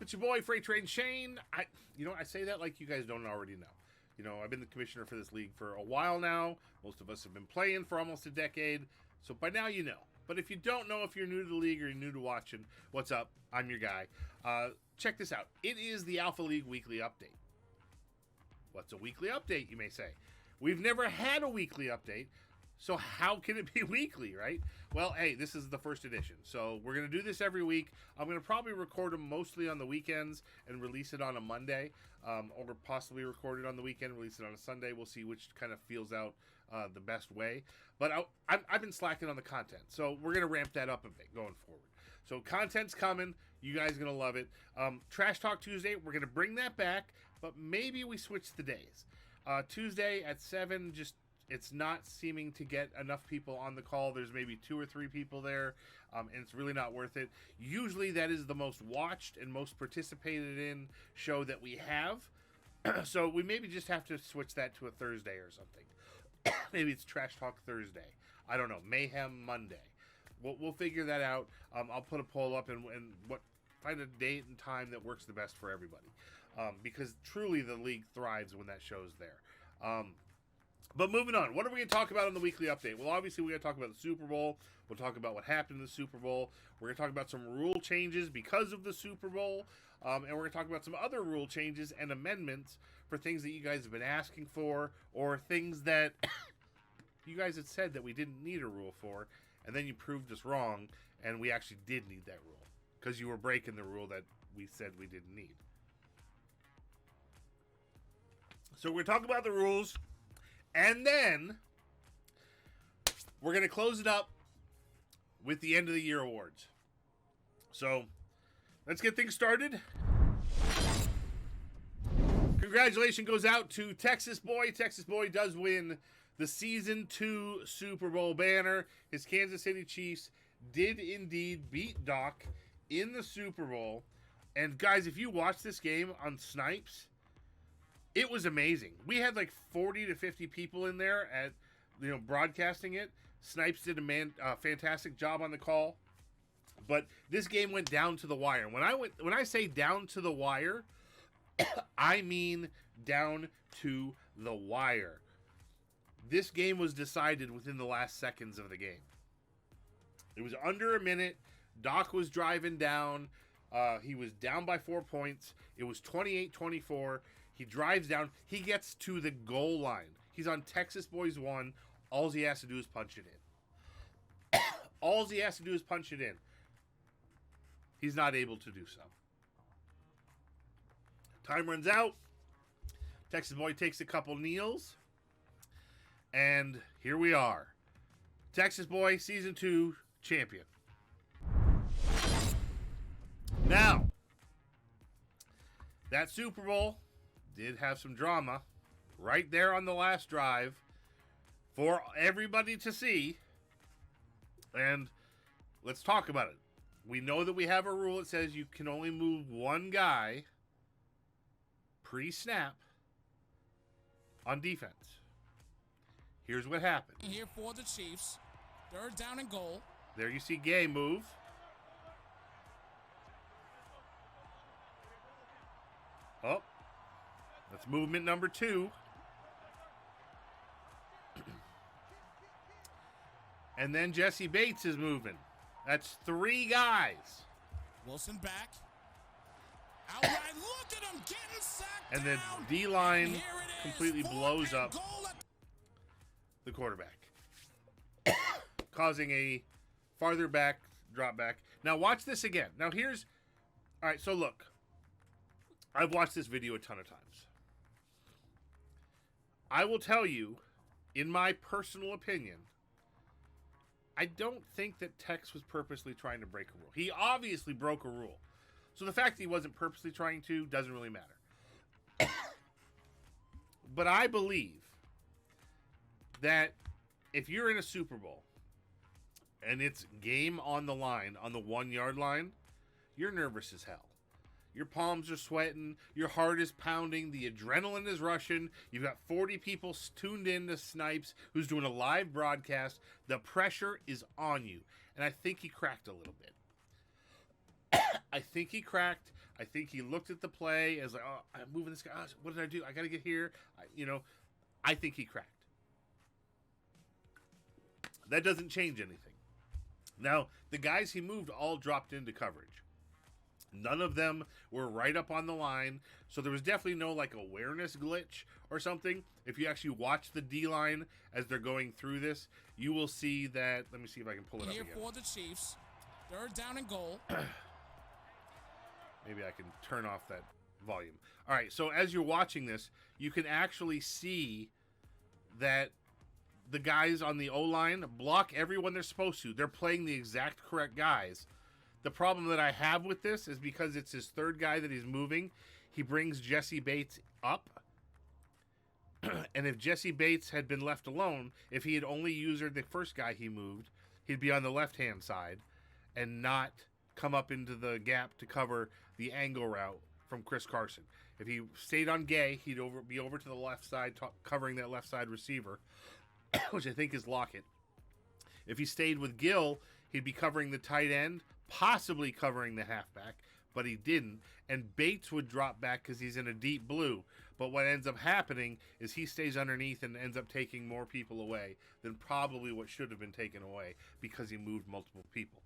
It's your boy, Freight Train Shane. I say that like you guys don't already know. I've been the commissioner for this league for a while now. Most of us have been playing for almost a decade. So by now you know. But if you don't know, if you're new to the league or you're new to watching, what's up? I'm your guy. Check this out. It is the Alpha League Weekly Update. What's a weekly update, you may say? We've never had a weekly update. So how can it be weekly, right? Well, hey, this is the first edition. So we're going to do this every week. I'm going to probably record them mostly on the weekends and release it on a Monday. Or possibly record it on the weekend, release it on a Sunday. We'll see which kind of feels out the best way. But I've been slacking on the content. So we're going to ramp that up a bit going forward. So content's coming. You guys are going to love it. Trash Talk Tuesday, we're going to bring that back. But maybe we switch the days. Tuesday at 7, it's not seeming to get enough people on the call. There's maybe 2 or 3 people there, and it's really not worth it. Usually that is the most watched and most participated in show that we have. So we maybe just have to switch that to a Thursday or something. Maybe it's Trash Talk Thursday. I don't know. Mayhem Monday. We'll figure that out. I'll put a poll up and find a date and time that works the best for everybody. Because truly the league thrives when that show's there. But moving on, what are we going to talk about on the weekly update? Well, obviously, we're going to talk about the Super Bowl. We'll talk about what happened in the Super Bowl. We're going to talk about some rule changes because of the Super Bowl. And we're going to talk about some other rule changes and amendments for things that you guys have been asking for or things that you guys had said that we didn't need a rule for. And then you proved us wrong, and we actually did need that rule because you were breaking the rule that we said we didn't need. So we're going to talk about the rules. And then we're going to close it up with the end of the year awards. So let's get things started. Congratulations goes out to Texas Boy. Texas Boy does win the Season 2 Super Bowl banner. His Kansas City Chiefs did indeed beat Doc in the Super Bowl. And guys, if you watch this game on Snipes, it was amazing. We had like 40 to 50 people in there at, broadcasting it. Snipes did a fantastic job on the call. But this game went down to the wire. When I say down to the wire, I mean down to the wire. This game was decided within the last seconds of the game. It was under a minute. Doc was driving down. He was down by 4 points. It was 28-24. He drives down. He gets to the goal line. He's on Texas Boys 1. All he has to do is punch it in. All he has to do is punch it in. He's not able to do so. Time runs out. Texas Boy takes a couple kneels. And here we are. Texas Boy, Season 2 champion. Now, that Super Bowl did have some drama right there on the last drive for everybody to see. And let's talk about it. We know that we have a rule that says you can only move one guy pre-snap on defense. Here's what happened. Here for the Chiefs. 3rd down and goal. There you see Gay move. Oh, that's movement number 2. And then Jesse Bates is moving. That's 3 guys. Wilson back. Outright, look at him getting sacked. And then down. D-line completely blows up the quarterback, causing a farther back drop back. Now watch this again. Now all right, so look. I've watched this video a ton of times. I will tell you, in my personal opinion, I don't think that Tex was purposely trying to break a rule. He obviously broke a rule. So the fact that he wasn't purposely trying to doesn't really matter. But I believe that if you're in a Super Bowl and it's game on the line, on the 1-yard line, you're nervous as hell. Your palms are sweating. Your heart is pounding. The adrenaline is rushing. You've got 40 people tuned in to Snipes, who's doing a live broadcast. The pressure is on you. And I think he cracked a little bit. I think he cracked. I think he looked at the play as like, oh, I'm moving this guy. Oh, what did I do? I got to get here. I think he cracked. That doesn't change anything. Now, the guys he moved all dropped into coverage. None of them were right up on the line, so there was definitely no like awareness glitch or something. If you actually watch the D-line as they're going through this, you will see that. Let me see if I can pull it up Here again. for the Chiefs. 3rd down and goal. Maybe I can turn off that volume. All right, so as you're watching this, you can actually see that the guys on the O-line block everyone they're supposed to. They're playing the exact correct guys. The problem that I have with this is because it's his 3rd guy that he's moving, he brings Jesse Bates up. And if Jesse Bates had been left alone, if he had only used the first guy he moved, he'd be on the left-hand side and not come up into the gap to cover the angle route from Chris Carson. If he stayed on Gay, he'd be over to the left side, covering that left side receiver, which I think is Lockett. If he stayed with Gill, he'd be covering the tight end, possibly covering the halfback, but he didn't. And Bates would drop back because he's in a deep blue. But what ends up happening is he stays underneath and ends up taking more people away than probably what should have been taken away because he moved multiple people.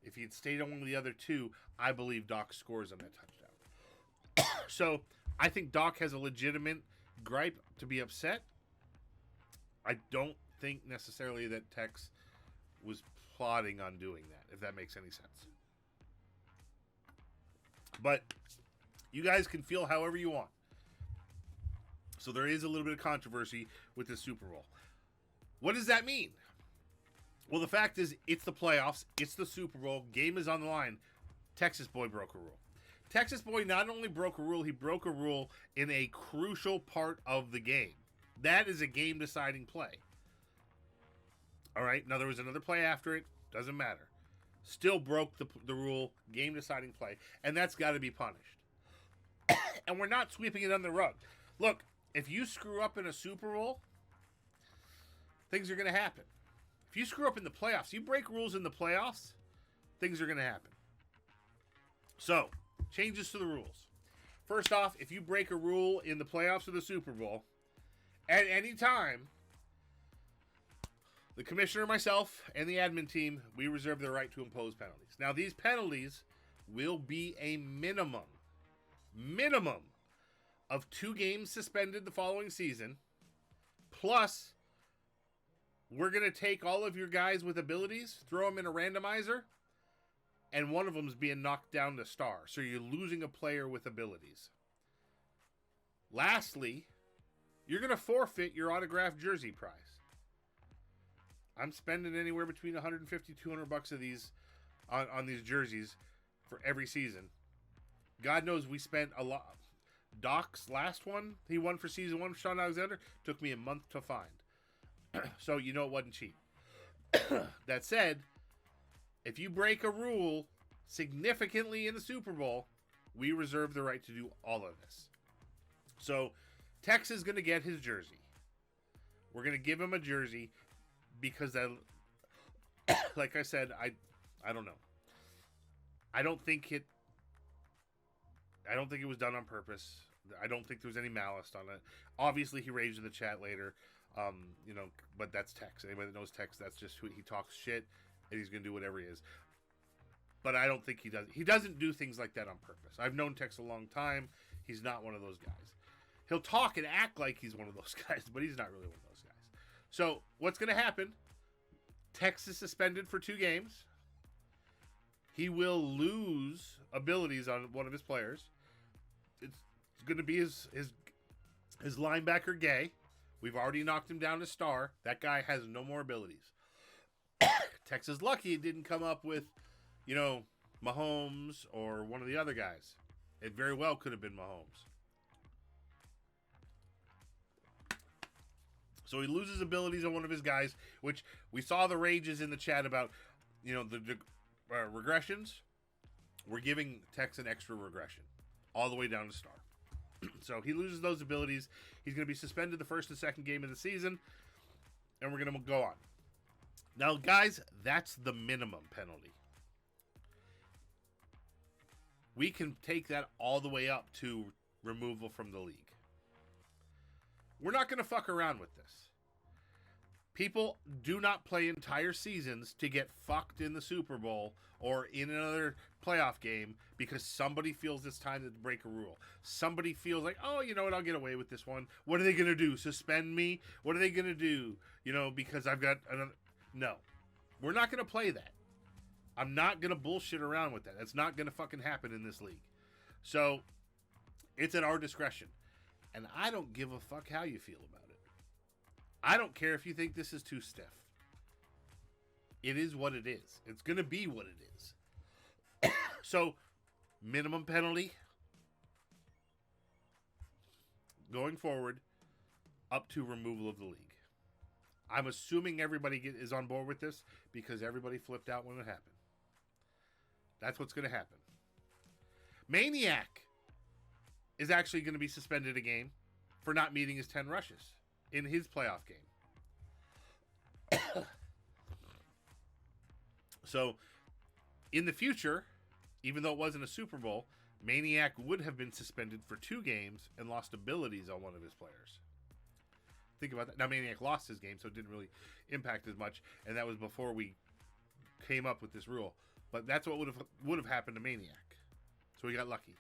If he had stayed on the other 2, I believe Doc scores on that touchdown. So I think Doc has a legitimate gripe to be upset. I don't think necessarily that Tex was plotting on doing that, if that makes any sense. But you guys can feel however you want. So there is a little bit of controversy with the Super Bowl. What does that mean? Well, the fact is, it's the playoffs. It's the Super Bowl. Game is on the line. Texas boy broke a rule. Texas boy not only broke a rule, he broke a rule in a crucial part of the game. That is a game-deciding play. All right? Now, there was another play after it. Doesn't matter. Still broke the rule, game-deciding play. And that's got to be punished. And we're not sweeping it under the rug. Look, if you screw up in a Super Bowl, things are going to happen. If you screw up in the playoffs, you break rules in the playoffs, things are going to happen. So, changes to the rules. First off, if you break a rule in the playoffs or the Super Bowl, at any time, the commissioner, myself, and the admin team, we reserve the right to impose penalties. Now, these penalties will be a minimum of 2 games suspended the following season, plus we're going to take all of your guys with abilities, throw them in a randomizer, and one of them is being knocked down to star. So you're losing a player with abilities. Lastly, you're going to forfeit your autographed jersey prize. I'm spending anywhere between $150 $200 of these on these jerseys for every season. God knows we spent a lot. Doc's last one, he won for season 1 for Sean Alexander, took me a month to find. So, you know, it wasn't cheap. That said, if you break a rule significantly in the Super Bowl, we reserve the right to do all of this. So, Tex is going to get his jersey. We're going to give him a jersey because that, like I said, I don't know. I don't think it was done on purpose. I don't think there was any malice on it. Obviously, he raged in the chat later. But that's Tex. Anybody that knows Tex, that's just who he talks shit, and he's gonna do whatever he is. But I don't think he does. He doesn't do things like that on purpose. I've known Tex a long time. He's not one of those guys. He'll talk and act like he's one of those guys, but he's not really one of those guys. So what's gonna happen? Tex is suspended for 2 games. He will lose abilities on one of his players. It's going to be his linebacker, Gay. We've already knocked him down to star. That guy has no more abilities. Tex is lucky it didn't come up with, Mahomes or one of the other guys. It very well could have been Mahomes. So he loses abilities on one of his guys, which we saw the rages in the chat about, the regressions. We're giving Tex an extra regression all the way down to star. So he loses those abilities. He's going to be suspended the first and second game of the season, and we're going to go on. Now, guys, that's the minimum penalty. we can take that all the way up to removal from the league. We're not going to fuck around with this. People do not play entire seasons to get fucked in the Super Bowl or in another playoff game because somebody feels it's time to break a rule. Somebody feels like, oh, you know what, I'll get away with this one. What are they going to do? Suspend me? What are they going to do? You know, because I've got another... No. We're not going to play that. I'm not going to bullshit around with that. That's not going to fucking happen in this league. So, it's at our discretion. And I don't give a fuck how you feel about it. I don't care if you think this is too stiff. It is what it is. It's going to be what it is. So, minimum penalty going forward up to removal of the league. I'm assuming everybody is on board with this because everybody flipped out when it happened. That's what's going to happen. Maniac is actually going to be suspended a game for not meeting his 10 rushes in his playoff game. So, in the future, even though it wasn't a Super Bowl, Maniac would have been suspended for 2 games and lost abilities on one of his players. Think about that. Now, Maniac lost his game, so it didn't really impact as much, and that was before we came up with this rule. But that's what would have happened to Maniac. So we got lucky.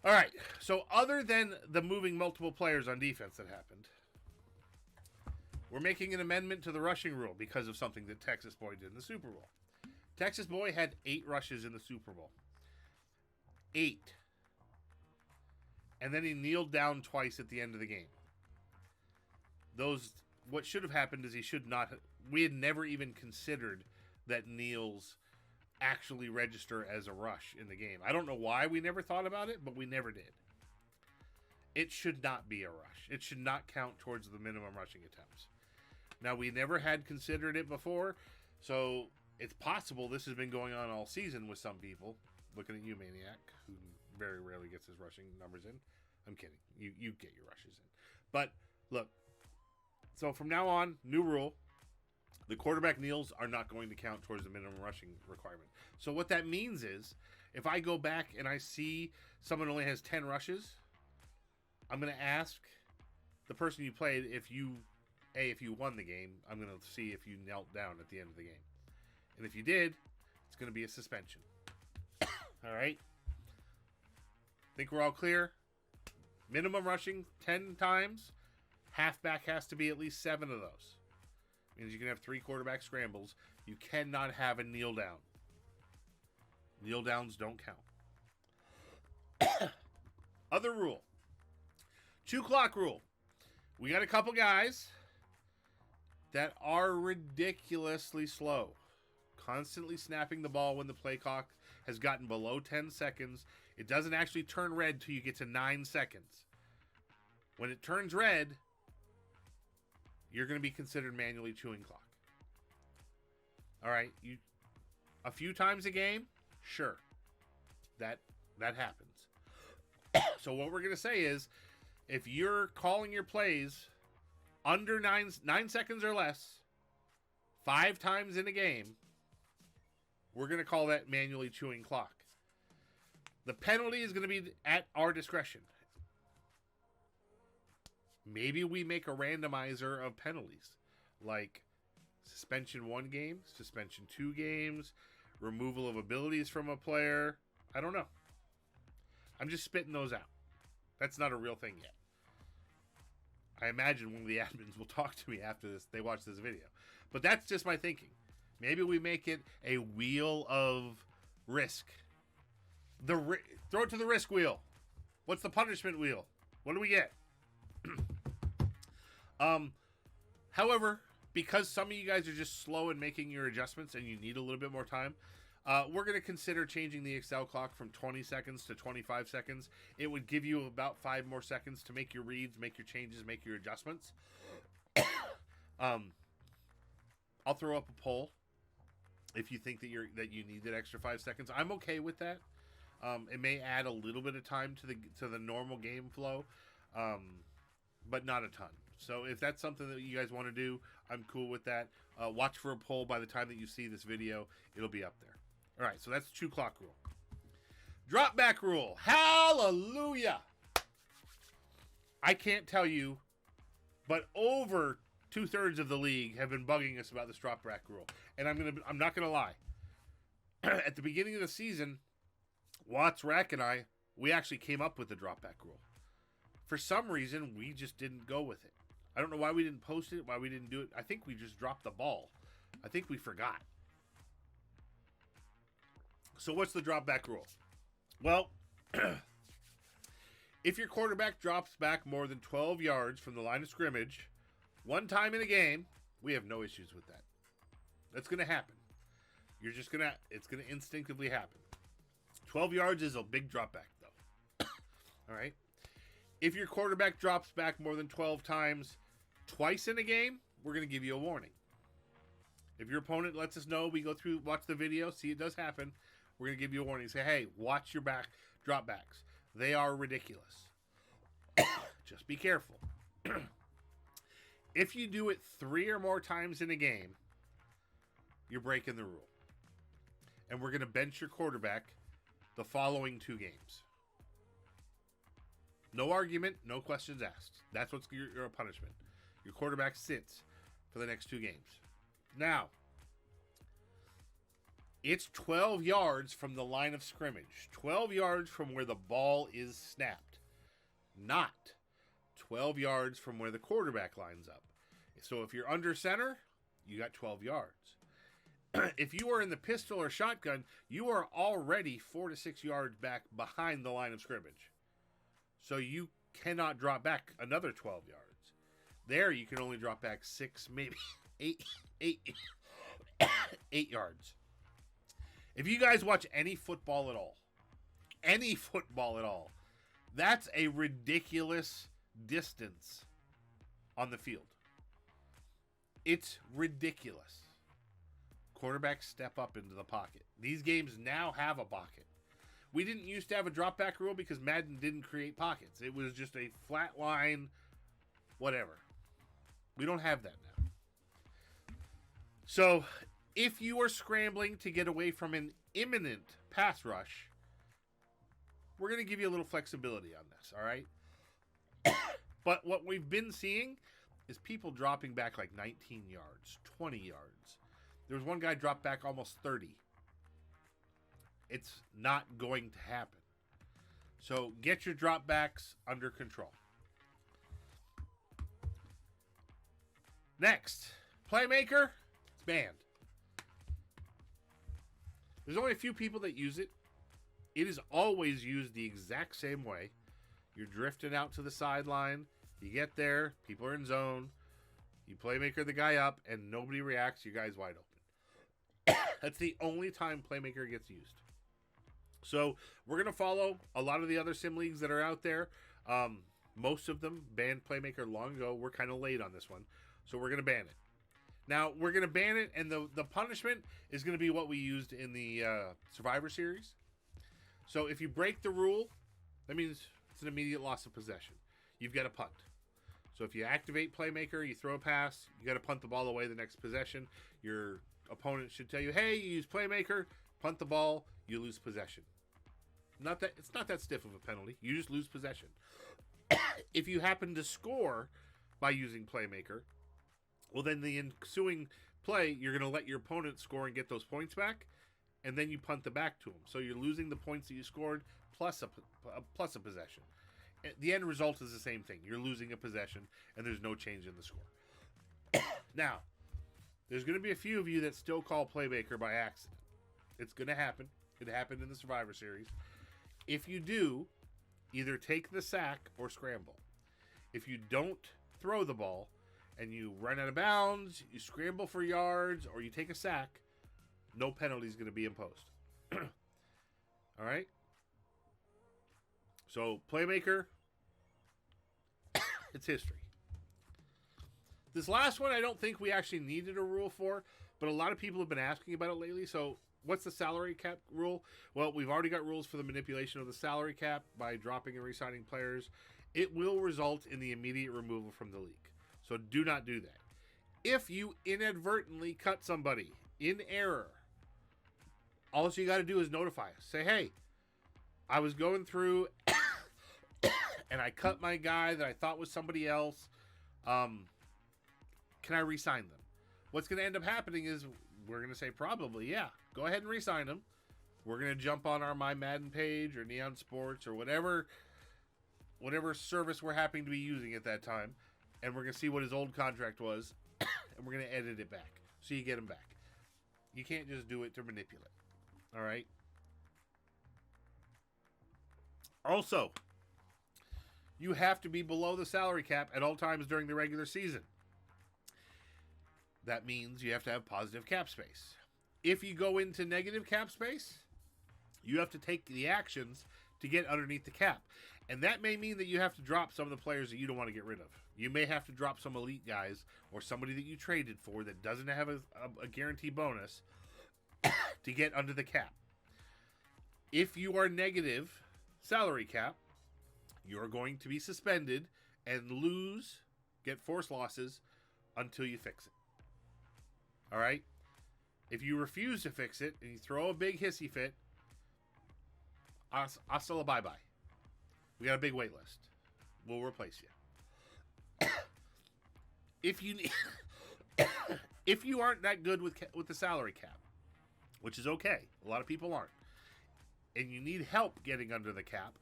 All right. So other than the moving multiple players on defense that happened, we're making an amendment to the rushing rule because of something that Texas Boy did in the Super Bowl. Texas Boy had 8 rushes in the Super Bowl. 8. And then he kneeled down twice at the end of the game. What should have happened is we had never even considered that kneels actually register as a rush in the game. I don't know why we never thought about it, but we never did. It should not be a rush. It should not count towards the minimum rushing attempts. Now, we never had considered it before, so it's possible this has been going on all season with some people. Looking at you, Maniac, who very rarely gets his rushing numbers in. I'm kidding. You get your rushes in. But, look, so from now on, new rule. The quarterback kneels are not going to count towards the minimum rushing requirement. So what that means is, if I go back and I see someone only has 10 rushes, I'm going to ask the person you played if you won the game. I'm going to see if you knelt down at the end of the game. And if you did, it's going to be a suspension. All right? Think we're all clear? Minimum rushing 10 times. Halfback has to be at least 7 of those. Means you can have 3 quarterback scrambles. You cannot have a kneel down. Kneel downs don't count. Other rule. 2 clock rule. We got a couple guys that are ridiculously slow. Constantly snapping the ball when the play clock has gotten below 10 seconds. It doesn't actually turn red till you get to 9 seconds. When it turns red, you're going to be considered manually chewing clock. All right, a few times a game, sure, that happens. So what we're going to say is, if you're calling your plays under 9 seconds or less, 5 times in a game, we're going to call that manually chewing clock. The penalty is going to be at our discretion. Maybe we make a randomizer of penalties, like suspension 1 game, suspension 2 games, removal of abilities from a player. I don't know. I'm just spitting those out. That's not a real thing yet. I imagine one of the admins will talk to me after they watch this video. But that's just my thinking. Maybe we make it a wheel of risk. Throw it to the risk wheel. What's the punishment wheel? What do we get? However, because some of you guys are just slow in making your adjustments and you need a little bit more time, we're going to consider changing the Excel clock from 20 seconds to 25 seconds. It would give you about 5 more seconds to make your reads, make your changes, make your adjustments. I'll throw up a poll if you think that you need that extra 5 seconds. I'm okay with that. It may add a little bit of time to the normal game flow, but not a ton. So if that's something that you guys want to do, I'm cool with that. Watch for a poll by the time that you see this video. It'll be up there. All right, so that's 2 clock rule. Drop back rule. Hallelujah. I can't tell you, but over 2/3 of the league have been bugging us about this drop back rule. And I'm not gonna lie. At the beginning of the season, Watts, Rack, and we actually came up with the drop back rule. For some reason, we just didn't go with it. I don't know why we didn't post it, why we didn't do it. I think we just dropped the ball. I think we forgot. So what's the drop back rule? Well, if your quarterback drops back more than 12 yards from the line of scrimmage one time in a game, we have no issues with that. That's going to happen. It's going to instinctively happen. 12 yards is a big drop back, though. All right? If your quarterback drops back more than 12 times twice in a game, we're going to give you a warning. If your opponent lets us know, we go through, watch the video, see it does happen, we're going to give you a warning. Say, hey, watch your drop backs. They are ridiculous. Just be careful. If you do it 3 or more times in a game, you're breaking the rule. And we're going to bench your quarterback the following 2 games. No argument, no questions asked. That's what's your punishment. Your quarterback sits for the next 2 games. Now, it's 12 yards from the line of scrimmage. 12 yards from where the ball is snapped. Not 12 yards from where the quarterback lines up. So if you're under center, you got 12 yards. If you are in the pistol or shotgun, you are already 4 to 6 yards back behind the line of scrimmage. So you cannot drop back another 12 yards. There, you can only drop back 6, maybe 8 yards. If you guys watch any football at all, that's a ridiculous distance on the field. It's ridiculous. Quarterbacks step up into the pocket. These games now have a pocket. We didn't used to have a drop back rule because Madden didn't create pockets. It was just a flat line, whatever. We don't have that now. So, if you are scrambling to get away from an imminent pass rush, we're going to give you a little flexibility on this, all right? But what we've been seeing is people dropping back like 19 yards, 20 yards. There was one guy dropped back almost 30. It's not going to happen. So get your drop backs under control. Next, Playmaker, it's banned. There's only a few people that use it. It is always used the exact same way. You're drifting out to the sideline. You get there. People are in zone. You Playmaker the guy up, and nobody reacts. You guys wide open. That's the only time Playmaker gets used. So we're going to follow a lot of the other sim leagues that are out there. Most of them banned Playmaker long ago. We're kind of late on this one. So we're going to ban it. Now, we're going to ban it, and the punishment is going to be what we used in the Survivor Series. So if you break the rule, that means it's an immediate loss of possession. You've got to punt. So if you activate Playmaker, you throw a pass, you got to punt the ball away the next possession. Your opponent should tell you, hey, you use Playmaker, punt the ball, you lose possession. It's not that stiff of a penalty. You just lose possession. If you happen to score by using Playmaker, well, then the ensuing play, you're going to let your opponent score and get those points back, and then you punt it back to them. So you're losing the points that you scored plus a possession. The end result is the same thing. You're losing a possession, and there's no change in the score. Now, there's going to be a few of you that still call Playmaker by accident. It's going to happen. It happened in the Survivor Series. If you do, either take the sack or scramble. If you don't throw the ball and you run out of bounds, you scramble for yards, or you take a sack, no penalty is going to be imposed. All right? So, Playmaker, it's history. This last one, I don't think we actually needed a rule for, but a lot of people have been asking about it lately. So, what's the salary cap rule? Well, we've already got rules for the manipulation of the salary cap by dropping and re-signing players. It will result in the immediate removal from the league. So, do not do that. If you inadvertently cut somebody in error, all you got to do is notify us. Say, hey, I was going through and I cut my guy that I thought was somebody else. Can I re-sign them? What's going to end up happening is we're going to say probably, yeah, go ahead and re-sign them. We're going to jump on our My Madden page or Neon Sports or whatever service we're happening to be using at that time, and we're going to see what his old contract was, and we're going to edit it back so you get him back. You can't just do it to manipulate. All right? Also, you have to be below the salary cap at all times during the regular season. That means you have to have positive cap space. If you go into negative cap space, you have to take the actions to get underneath the cap. And that may mean that you have to drop some of the players that you don't want to get rid of. You may have to drop some elite guys or somebody that you traded for that doesn't have a guarantee bonus to get under the cap. If you are negative salary cap, you're going to be suspended and get forced losses until you fix it. All right? If you refuse to fix it and you throw a big hissy fit, hasta la bye-bye. We got a big wait list. We'll replace you. If you aren't that good with the salary cap, which is okay, a lot of people aren't, and you need help getting under the cap,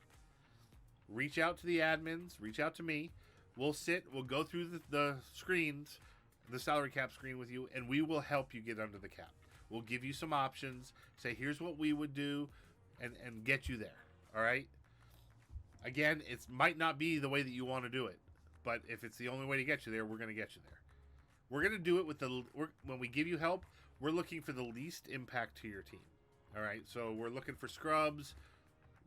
reach out to the admins, reach out to me. We'll go through the screens, the salary cap screen with you, and we will help you get under the cap. We'll give you some options, say here's what we would do, and get you there. All right? Again, it might not be the way that you want to do it, but if it's the only way to get you there, we're going to get you there. We're going to do it when we give you help, we're looking for the least impact to your team. All right? So we're looking for scrubs,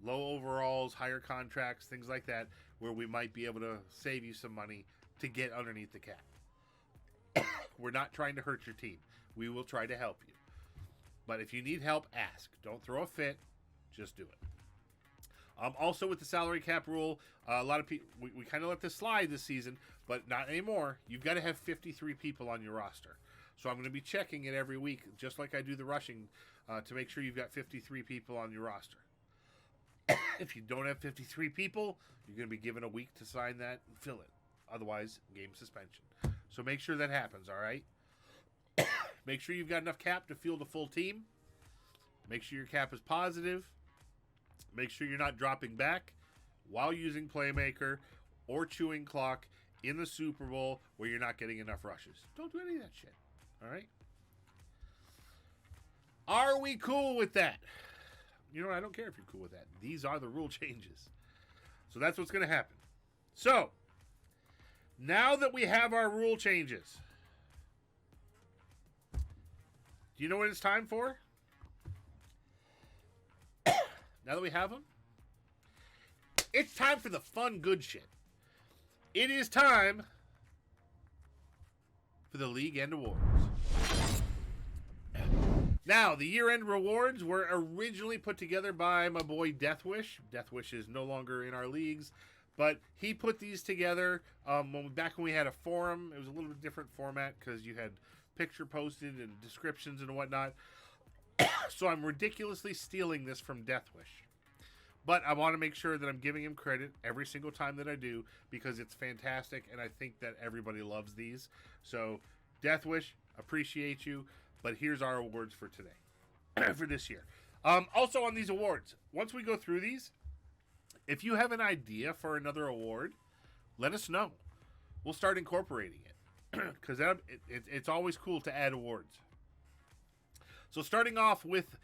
low overalls, higher contracts, things like that, where we might be able to save you some money to get underneath the cap. We're not trying to hurt your team. We will try to help you. But if you need help, ask. Don't throw a fit. Just do it. Also, with the salary cap rule, a lot of people, we kind of let this slide this season, but not anymore. You've got to have 53 people on your roster. So I'm going to be checking it every week, just like I do the rushing, to make sure you've got 53 people on your roster. If you don't have 53 people, you're going to be given a week to sign that and fill it. Otherwise, game suspension. So make sure that happens, all right? Make sure you've got enough cap to field a full team. Make sure your cap is positive. Make sure you're not dropping back while using Playmaker or chewing clock in the Super Bowl where you're not getting enough rushes. Don't do any of that shit, all right? Are we cool with that? You know what? I don't care if you're cool with that. These are the rule changes. So that's what's going to happen. So, now that we have our rule changes, do you know what it's time for? Now that we have them, it's time for the fun, good shit. It is time for the League End Awards. Now, the year-end rewards were originally put together by my boy Deathwish. Deathwish is no longer in our leagues, but he put these together back when we had a forum. It was a little bit different format because you had picture posted and descriptions and whatnot. So I'm ridiculously stealing this from Deathwish. But I want to make sure that I'm giving him credit every single time that I do because it's fantastic and I think that everybody loves these. So, Deathwish, appreciate you. But here's our awards for today, for this year. Also on these awards, once we go through these, if you have an idea for another award, let us know. We'll start incorporating it because it's always cool to add awards. So starting off with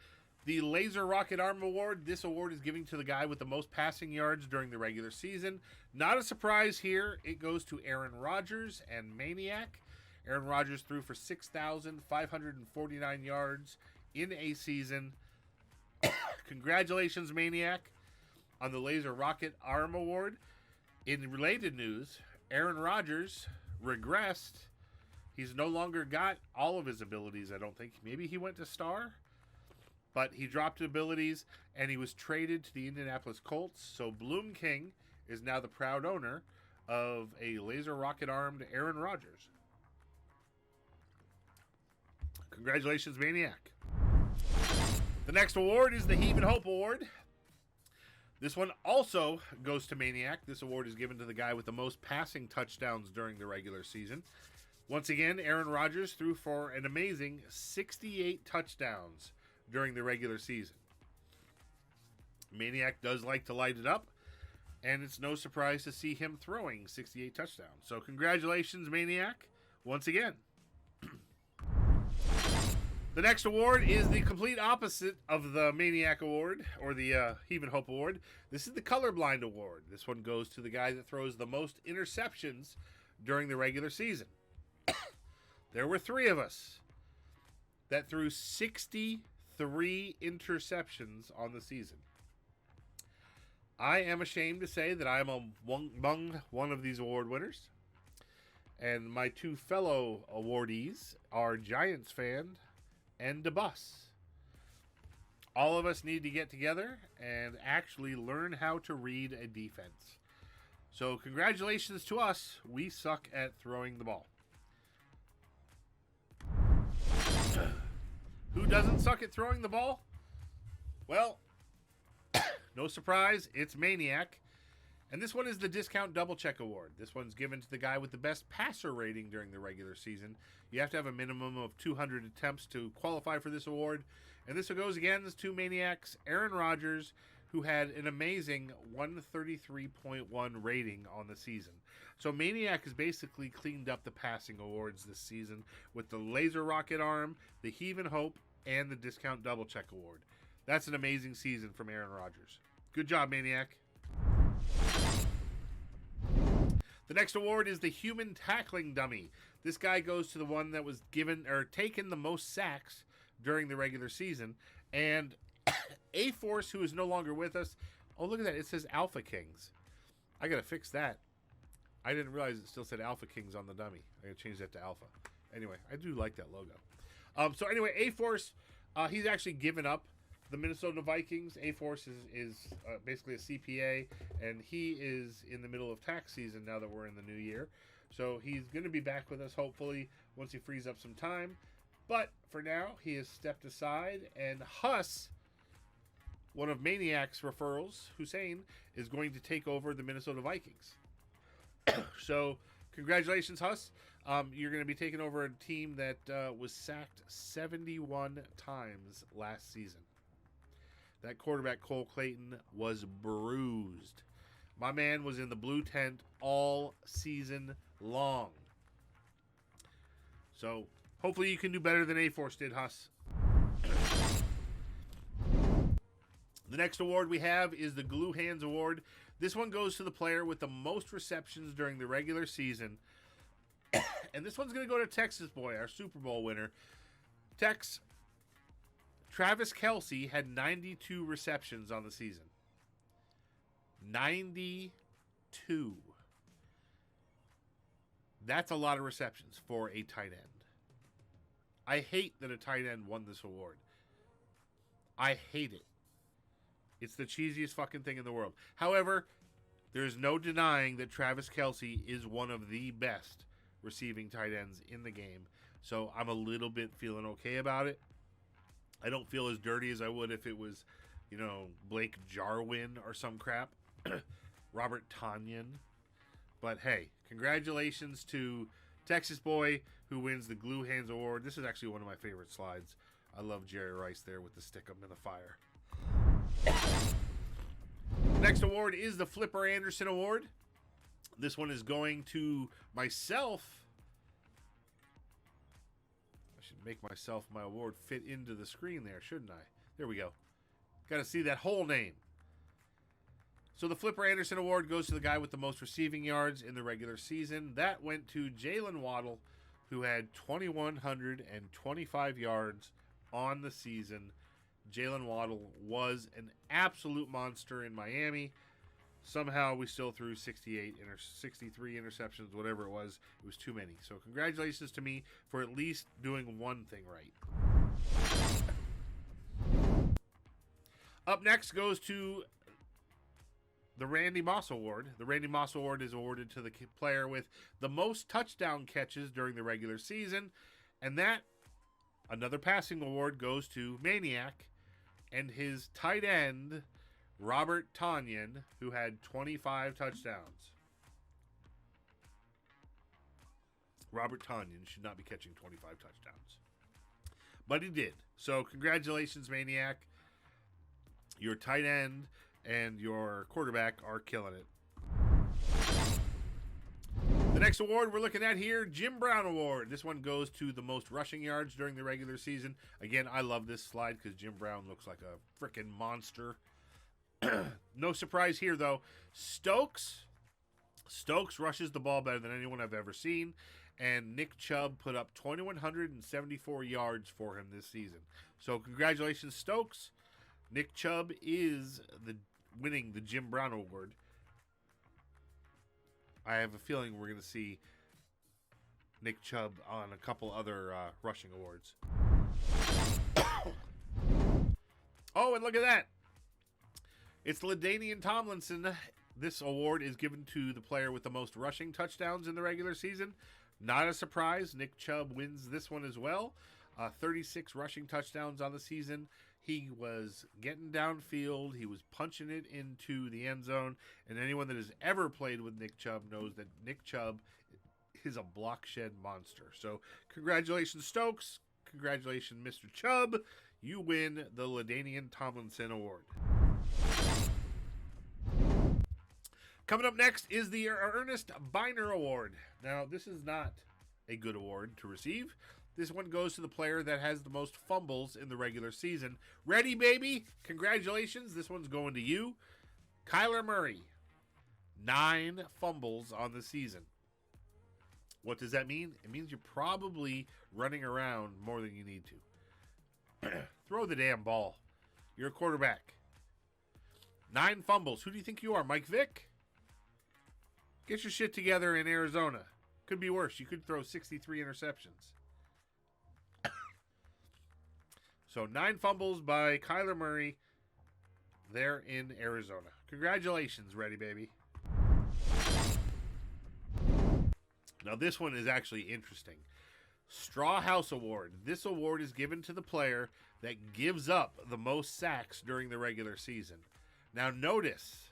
the Laser Rocket Arm Award, this award is given to the guy with the most passing yards during the regular season. Not a surprise here. It goes to Aaron Rodgers and Maniac. Aaron Rodgers threw for 6,549 yards in a season. Congratulations, Maniac, on the Laser Rocket Arm Award. In related news, Aaron Rodgers regressed. He's no longer got all of his abilities, I don't think. Maybe he went to Star, but he dropped abilities, and he was traded to the Indianapolis Colts. So Bloom King is now the proud owner of a laser rocket-armed Aaron Rodgers. Congratulations, Maniac. The next award is the Heave and Hope Award. This one also goes to Maniac. This award is given to the guy with the most passing touchdowns during the regular season. Once again, Aaron Rodgers threw for an amazing 68 touchdowns during the regular season. Maniac does like to light it up, and it's no surprise to see him throwing 68 touchdowns. So congratulations, Maniac, once again. The next award is the complete opposite of the Maniac Award, or the Heave and Hope Award. This is the Colorblind Award. This one goes to the guy that throws the most interceptions during the regular season. There were 3 of us that threw 63 interceptions on the season. I am ashamed to say that I am among one of these award winners. And my 2 fellow awardees are Giants fan and DeBus. All of us need to get together and actually learn how to read a defense. So congratulations to us. We suck at throwing the ball. Who doesn't suck at throwing the ball? Well, no surprise, it's Maniac. And this one is the Discount Double Check Award. This one's given to the guy with the best passer rating during the regular season. You have to have a minimum of 200 attempts to qualify for this award. And this goes against 2 Maniacs, Aaron Rodgers, who had an amazing 133.1 rating on the season. So Maniac has basically cleaned up the passing awards this season with the Laser Rocket Arm, the Heave and Hope, and the Discount Double Check Award. That's an amazing season from Aaron Rodgers. Good job, Maniac. The next award is the Human Tackling Dummy. This guy goes to the one that was given or taken the most sacks during the regular season. And A-Force, who is no longer with us. Oh, look at that. It says Alpha Kings. I got to fix that. I didn't realize it still said Alpha Kings on the dummy. I got to change that to Alpha. Anyway, I do like that logo. So anyway, A-Force, he's actually given up the Minnesota Vikings. A-Force is basically a CPA, and he is in the middle of tax season now that we're in the new year. So he's going to be back with us, hopefully, once he frees up some time. But for now, he has stepped aside, and Huss, one of Maniac's referrals, Hussein, is going to take over the Minnesota Vikings. So congratulations, Huss. You're going to be taking over a team that was sacked 71 times last season. That quarterback, Cole Clayton, was bruised. My man was in the blue tent all season long. So hopefully you can do better than A-Force did, Huss. The next award we have is the Glue Hands Award. This one goes to the player with the most receptions during the regular season. And this one's going to go to Texas Boy, our Super Bowl winner. Travis Kelce had 92 receptions on the season. 92. That's a lot of receptions for a tight end. I hate that a tight end won this award. I hate it. It's the cheesiest fucking thing in the world. However, there's no denying that Travis Kelce is one of the best receiving tight ends in the game. So I'm a little bit feeling okay about it. I don't feel as dirty as I would if it was, Blake Jarwin or some crap. Robert Tonyan. But hey, congratulations to Texas Boy, who wins the Glue Hands Award. This is actually one of my favorite slides. I love Jerry Rice there with the stick up in the fire. Next award is the Flipper Anderson Award. This one is going to myself. I should make my award fit into the screen there, shouldn't I? There we go. Got to see that whole name. So the Flipper Anderson Award goes to the guy with the most receiving yards in the regular season. That went to Jalen Waddle, who had 2,125 yards on the season. Jalen Waddle was an absolute monster in Miami. Somehow we still threw 63 interceptions, whatever it was. It was too many. So congratulations to me for at least doing one thing right. Up next goes to the Randy Moss Award. The Randy Moss Award is awarded to the player with the most touchdown catches during the regular season. And that, another passing award, goes to Maniac and his tight end, Robert Tonyan, who had 25 touchdowns. Robert Tonyan should not be catching 25 touchdowns. But he did. So congratulations, Maniac. Your tight end and your quarterback are killing it. The next award we're looking at here, Jim Brown Award. This one goes to the most rushing yards during the regular season. Again, I love this slide because Jim Brown looks like a freaking monster. No surprise here, though. Stokes rushes the ball better than anyone I've ever seen. And Nick Chubb put up 2,174 yards for him this season. So congratulations, Stokes. Nick Chubb is winning the Jim Brown Award. I have a feeling we're going to see Nick Chubb on a couple other rushing awards. Oh, and look at that. It's ladainian Tomlinson. This award is given to the player with the most rushing touchdowns in the regular season. Not a surprise. Nick Chubb wins this one as well. 36 rushing touchdowns on the season. He was getting downfield. He was punching it into the end zone. And anyone that has ever played with Nick Chubb knows that Nick Chubb is a block shed monster. So congratulations, Stokes. Congratulations, Mr. Chubb. You win the ladainian Tomlinson Award. Coming up next is the Ernest Biner Award. Now, this is not a good award to receive. This one goes to the player that has the most fumbles in the regular season. Ready, baby? Congratulations. This one's going to you. Kyler Murray. 9 fumbles on the season. What does that mean? It means you're probably running around more than you need to. Throw the damn ball. You're a quarterback. 9 fumbles. Who do you think you are, Mike Vick? Get your shit together in Arizona. Could be worse. You could throw 63 interceptions. So 9 fumbles by Kyler Murray there in Arizona. Congratulations, Ready Baby. Now this one is actually interesting. Straw House Award. This award is given to the player that gives up the most sacks during the regular season. Now notice,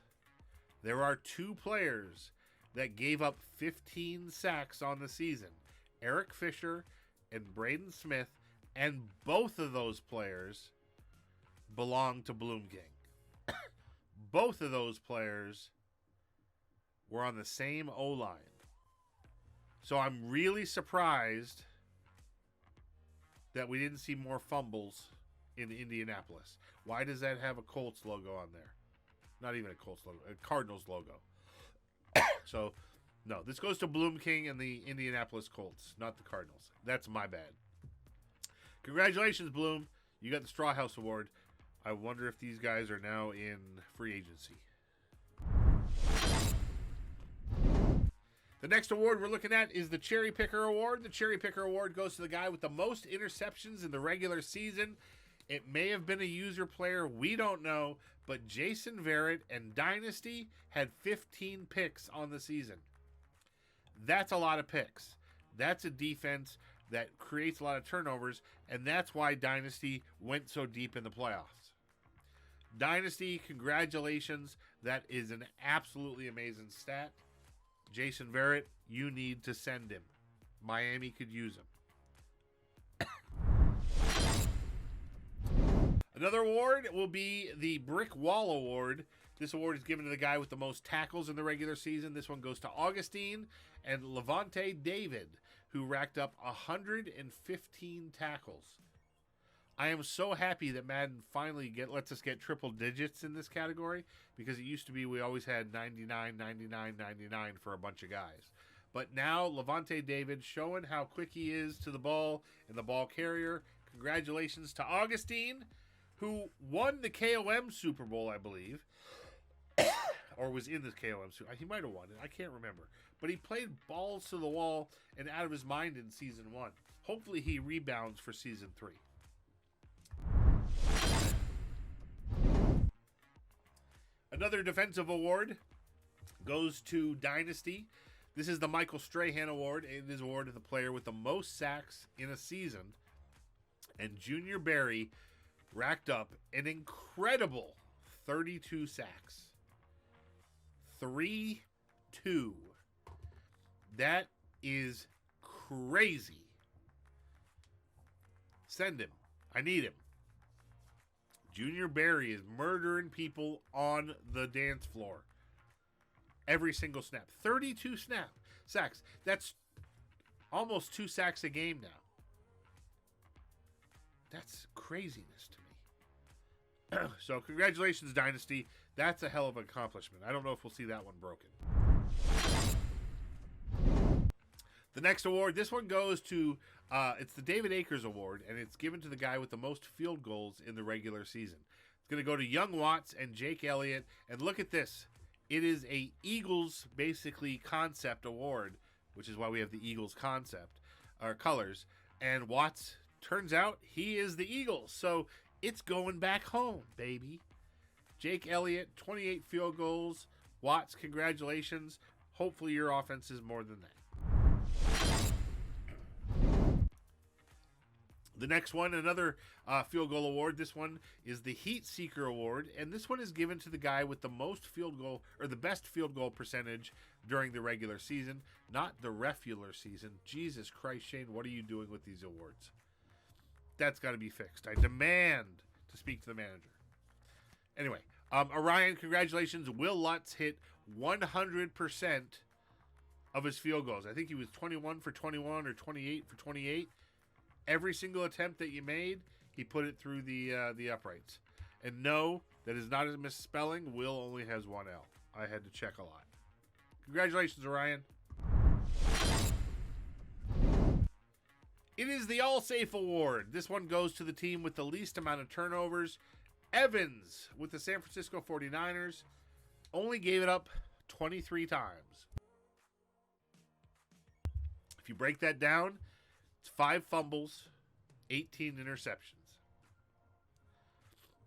there are 2 players that gave up 15 sacks on the season. Eric Fisher and Braden Smith. And both of those players belong to Bloom King. Both of those players were on the same O-line. So I'm really surprised that we didn't see more fumbles in Indianapolis. Why does that have a Colts logo on there? Not even a Colts logo, a Cardinals logo. So, no, this goes to Bloom King and the Indianapolis Colts, not the Cardinals. That's my bad. Congratulations, Bloom. You got the Straw House Award. I wonder if these guys are now in free agency. The next award we're looking at is the Cherry Picker Award. The Cherry Picker Award goes to the guy with the most interceptions in the regular season. It may have been a user player. We don't know. But Jason Verrett and Dynasty had 15 picks on the season. That's a lot of picks. That's a defense that creates a lot of turnovers, and that's why Dynasty went so deep in the playoffs. Dynasty, congratulations. That is an absolutely amazing stat. Jason Verrett, you need to send him. Miami could use him. Another award will be the Brick Wall Award. This award is given to the guy with the most tackles in the regular season. This one goes to Augustine and Levante David, who racked up 115 tackles. I am so happy that Madden finally lets us get triple digits in this category, because it used to be we always had 99, 99, 99 for a bunch of guys. But now Levante David showing how quick he is to the ball and the ball carrier. Congratulations to Augustine, who won the KOM Super Bowl, I believe. Or was in the KOM Super Bowl. He might have won it. I can't remember. But he played balls to the wall and out of his mind in Season 1. Hopefully he rebounds for Season 3. Another defensive award goes to Dynasty. This is the Michael Strahan Award. It is awarded to the player with the most sacks in a season. And Junior Berry racked up an incredible 32 sacks. 3-2. That is crazy. Send him. I need him. Junior Barry is murdering people on the dance floor. Every single snap. 32 sacks. That's almost 2 sacks a game now. That's craziness to me. So congratulations, Dynasty. That's a hell of an accomplishment. I don't know if we'll see that one broken. The next award, this one goes to, it's the David Akers Award, and it's given to the guy with the most field goals in the regular season. It's going to go to Young Watts and Jake Elliott. And look at this. It is a Eagles, basically, concept award, which is why we have the Eagles concept, or colors. And Watts, turns out, he is the Eagles. So it's going back home, baby. Jake Elliott, 28 field goals. Watts, congratulations. Hopefully your offense is more than that. The next one, another field goal award. This one is the heatseeker award, and this one is given to the guy with the most field goal, or the best field goal percentage during the regular season, not the refular season. Jesus Christ, Shane, what are you doing with these awards? That's got to be fixed. I demand to speak to the manager. Anyway, Orion, congratulations. Will Lutz hit 100% of his field goals. I think he was 21 for 21 or 28 for 28. Every single attempt that you made, he put it through the uprights. And no, that is not a misspelling. Will only has one L. I had to check a lot. Congratulations, Orion. It is the All Safe Award. This one goes to the team with the least amount of turnovers. Evans with the San Francisco 49ers only gave it up 23 times. If you break that down, it's 5 fumbles, 18 interceptions.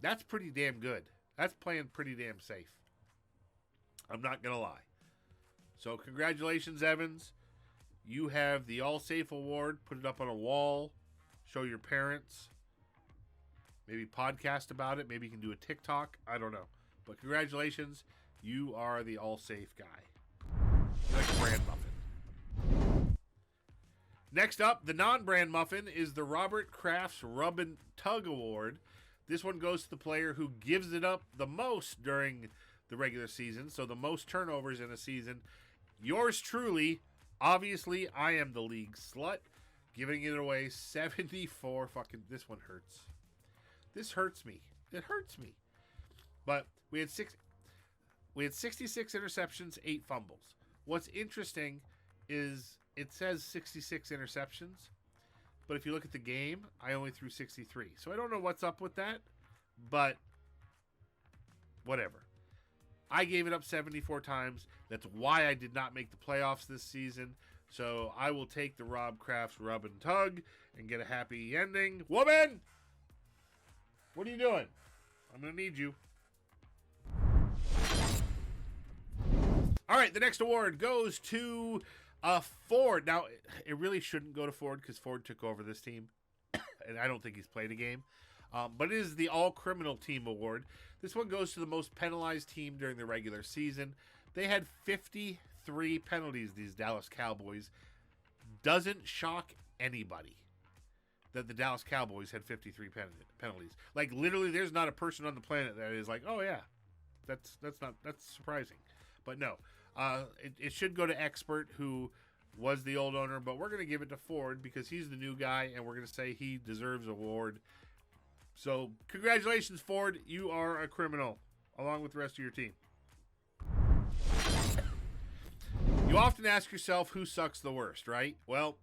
That's pretty damn good. That's playing pretty damn safe. I'm not going to lie. So congratulations, Evans. You have the All Safe Award. Put it up on a wall. Show your parents. Maybe podcast about it. Maybe you can do a TikTok. I don't know. But congratulations. You are the All Safe guy. You're like a brand muffin. Next up, the non-brand muffin is the Robert Kraft's Rub and Tug Award. This one goes to the player who gives it up the most during the regular season. So the most turnovers in a season. Yours truly. Obviously, I am the league slut. Giving it away 74 fucking... This one hurts. This hurts me. It hurts me. But we had 66 interceptions, 8 fumbles. What's interesting is it says 66 interceptions, but if you look at the game, I only threw 63. So I don't know what's up with that, but whatever. I gave it up 74 times. That's why I did not make the playoffs this season. So I will take the Rob Kraft's Rub and Tug and get a happy ending. Woman! What are you doing? I'm going to need you. All right, the next award goes to Ford. Now, it really shouldn't go to Ford because Ford took over this team, and I don't think he's played a game. But it is the All-Criminal Team Award. This one goes to the most penalized team during the regular season. They had 53 penalties, these Dallas Cowboys. Doesn't shock anybody that the Dallas Cowboys had 53 penalties. Like, literally, there's not a person on the planet that is like, oh, yeah, that's surprising. But no, it should go to Expert, who was the old owner, but we're going to give it to Ford because he's the new guy, and we're going to say he deserves an award. So, congratulations, Ford. You are a criminal, along with the rest of your team. You often ask yourself who sucks the worst, right? Well,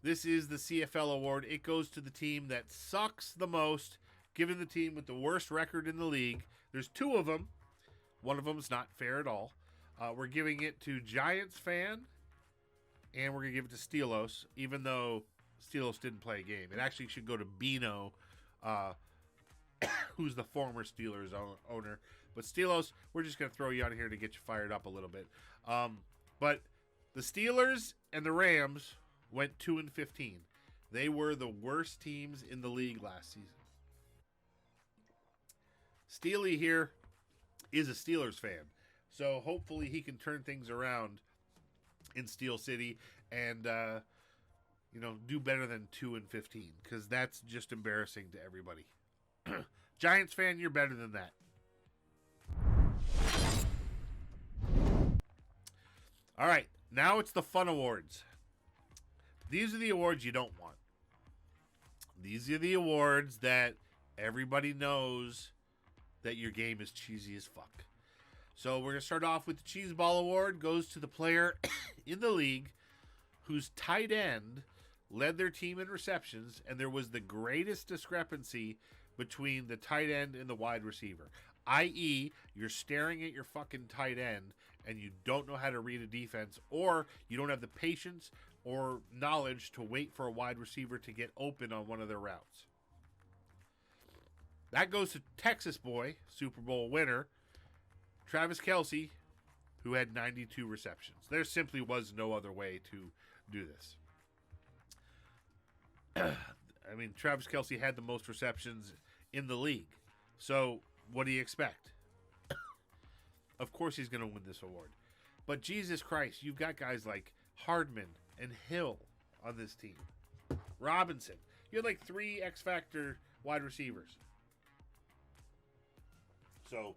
this is the CFL award. It goes to the team that sucks the most, given the team with the worst record in the league. There's 2 of them. One of them is not fair at all. We're giving it to Giants fan, and we're going to give it to Steelos, even though Steelos didn't play a game. It actually should go to Bino, who's the former Steelers owner. But Steelos, we're just going to throw you on here to get you fired up a little bit. But the Steelers and the Rams went 2-15. They were the worst teams in the league last season. Steely here, is a Steelers fan. So hopefully he can turn things around in Steel City and do better than 2-15, because that's just embarrassing to everybody. Giants fan, you're better than that. All right, now it's the fun awards. These are the awards you don't want. These are the awards that everybody knows that your game is cheesy as fuck. So we're going to start off with the Cheese Ball Award. Goes to the player in the league whose tight end led their team in receptions, and there was the greatest discrepancy between the tight end and the wide receiver. I.e., you're staring at your fucking tight end and you don't know how to read a defense, or you don't have the patience or knowledge to wait for a wide receiver to get open on one of their routes. That goes to Texas boy, Super Bowl winner, Travis Kelce, who had 92 receptions. There simply was no other way to do this. I mean, Travis Kelce had the most receptions in the league. So, what do you expect? Of course he's going to win this award. But Jesus Christ, you've got guys like Hardman and Hill on this team. Robinson. You had like 3 X Factor wide receivers. So,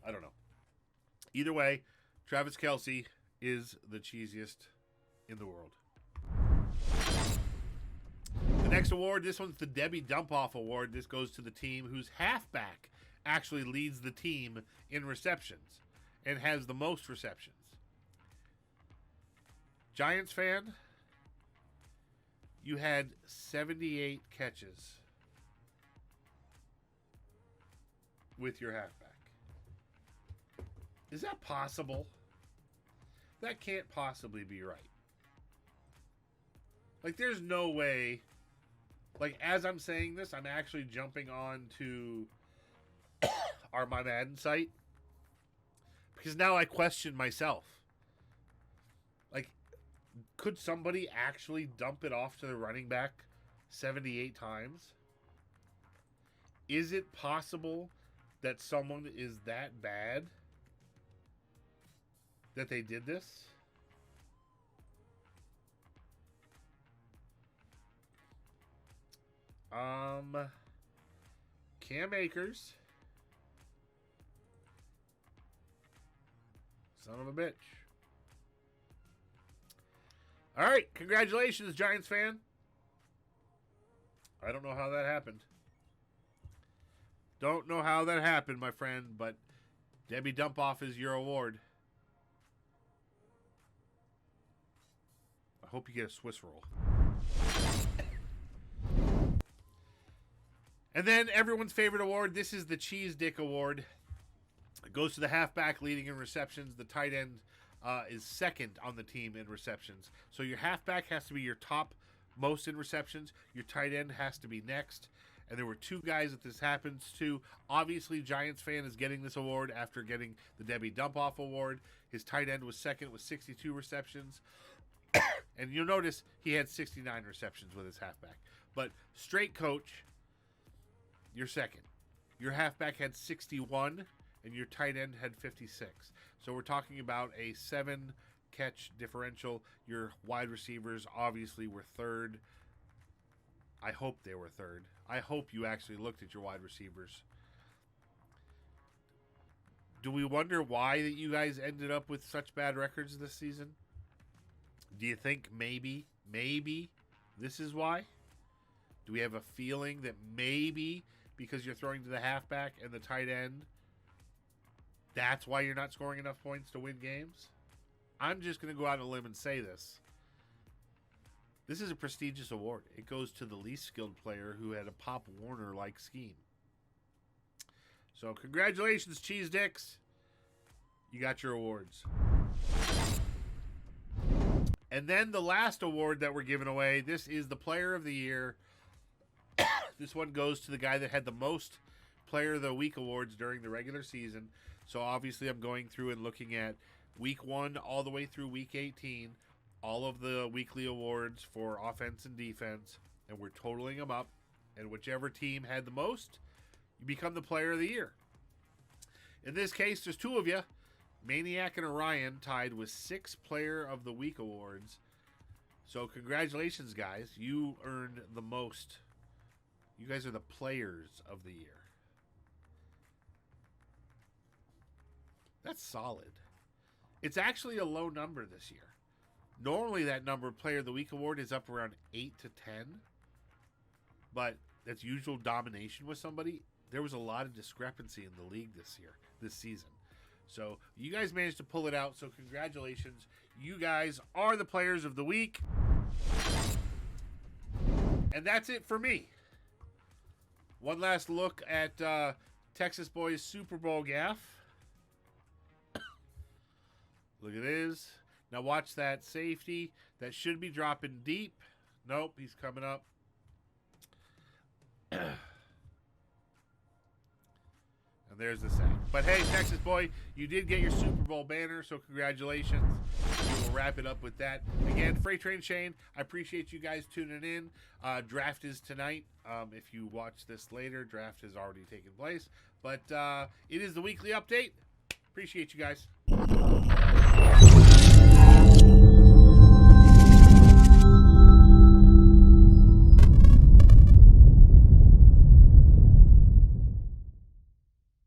I don't know. Either way, Travis Kelce is the cheesiest in the world. The next award, this one's the Debbie Dump-Off Award. This goes to the team whose halfback actually leads the team in receptions and has the most receptions. Giants fan, you had 78 catches with your halfback. Is that possible? That can't possibly be right. Like, there's no way. Like, as I'm saying this, I'm actually jumping on to our My Madden site, because now I question myself. Like, could somebody actually dump it off to the running back 78 times? Is it possible that someone is that bad that they did this? Cam Akers. Son of a bitch. All right, congratulations, Giants fan. I don't know how that happened. Don't know how that happened, my friend, but Debbie Dump-Off is your award. I hope you get a Swiss roll. And then everyone's favorite award, this is the Cheese Dick Award. It goes to the halfback leading in receptions. The tight end is second on the team in receptions. So your halfback has to be your top most in receptions. Your tight end has to be next. And there were 2 guys that this happens to. Obviously, Giants fan is getting this award after getting the Debbie Dump-Off Award. His tight end was second with 62 receptions. And you'll notice he had 69 receptions with his halfback. But straight coach, you're second. Your halfback had 61, and your tight end had 56. So we're talking about a 7-catch differential. Your wide receivers obviously were third. I hope they were third. I hope you actually looked at your wide receivers. Do we wonder why that you guys ended up with such bad records this season? Do you think maybe this is why? Do we have a feeling that maybe because you're throwing to the halfback and the tight end, that's why you're not scoring enough points to win games? I'm just going to go out on a limb and say this. This is a prestigious award. It goes to the least skilled player who had a Pop Warner-like scheme. So congratulations, Cheese Dicks. You got your awards. And then the last award that we're giving away, this is the Player of the Year. This one goes to the guy that had the most Player of the Week awards during the regular season. So obviously I'm going through and looking at week 1 all the way through week 18, all of the weekly awards for offense and defense, and we're totaling them up. And whichever team had the most, you become the Player of the Year. In this case, there's two of you. Maniac and Orion tied with 6 Player of the Week awards. So congratulations, guys. You earned the most. You guys are the players of the year. That's solid. It's actually a low number this year. Normally that number, Player of the Week award, is up around 8 to 10. But that's usual domination with somebody. There was a lot of discrepancy in the league this season. So you guys managed to pull it out. So congratulations. You guys are the Players of the Week. And that's it for me. One last look at Texas Boys Super Bowl gaff. Look at this. Now watch that safety. That should be dropping deep. Nope, he's coming up. And there's the sack. But hey, Texas boy, you did get your Super Bowl banner, so congratulations. We will wrap it up with that. Again, Freight Train Shane, I appreciate you guys tuning in. Draft is tonight. If you watch this later, draft has already taken place. But it is the weekly update. Appreciate you guys.